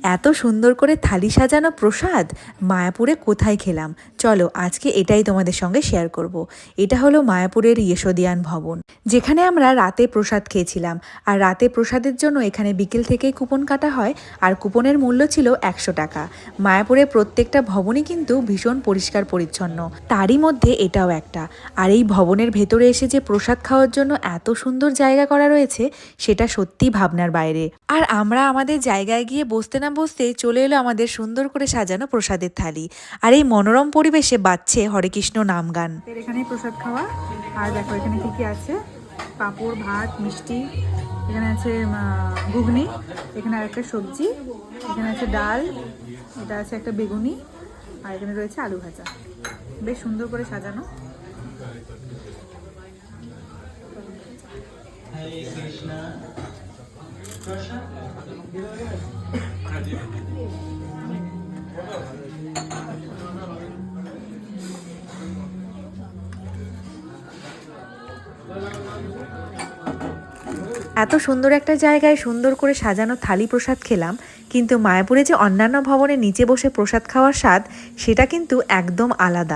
এত সুন্দর করে থালি সাজানো প্রসাদ মায়াপুরে কোথায় খেলাম, চলো আজকে এটাই তোমাদের সঙ্গে শেয়ার করব। এটা হলো মায়াপুরের ইয়েশোদিয়ান ভবন, যেখানে আমরা রাতে প্রসাদ খেয়েছিলাম। আর রাতে প্রসাদের জন্য এখানে বিকেল থেকেই কুপন কাটা হয়, আর কুপনের মূল্য ছিল 100 টাকা। মায়াপুরে প্রত্যেকটা ভবনই কিন্তু ভীষণ পরিষ্কার পরিচ্ছন্ন, তারই মধ্যে এটাও একটা। আর এই ভবনের ভেতরে এসে যে প্রসাদ খাওয়ার জন্য এত সুন্দর জায়গা করা রয়েছে, সেটা সত্যি ভাবনার বাইরে। আর আমরা আমাদের জায়গায় গিয়ে বসতে না বসতেই চলে এলো আমাদের সুন্দর করে সাজানো প্রসাদের থালি। আর এই মনোরম পরিবেশে বাজছে হরেকৃষ্ণ নাম গান। এখানেই প্রসাদ খাওয়া। আর দেখো এখানে কি কি আছে, পাঁপড়, ভাত, মিষ্টি, এখানে আছে ঘুগনি, এখানে আর একটা সবজি, এখানে আছে ডাল, এটা আছে একটা বেগুনি, আর এখানে রয়েছে আলু ভাজা। বেশ সুন্দর করে সাজানো। এত সুন্দর একটা জায়গায় সুন্দর করে সাজানো থালি প্রসাদ খেলাম, কিন্তু মায়াপুরে যে অন্যান্য ভবনের নিচে বসে প্রসাদ খাওয়ার স্বাদ, সেটা কিন্তু একদম আলাদা।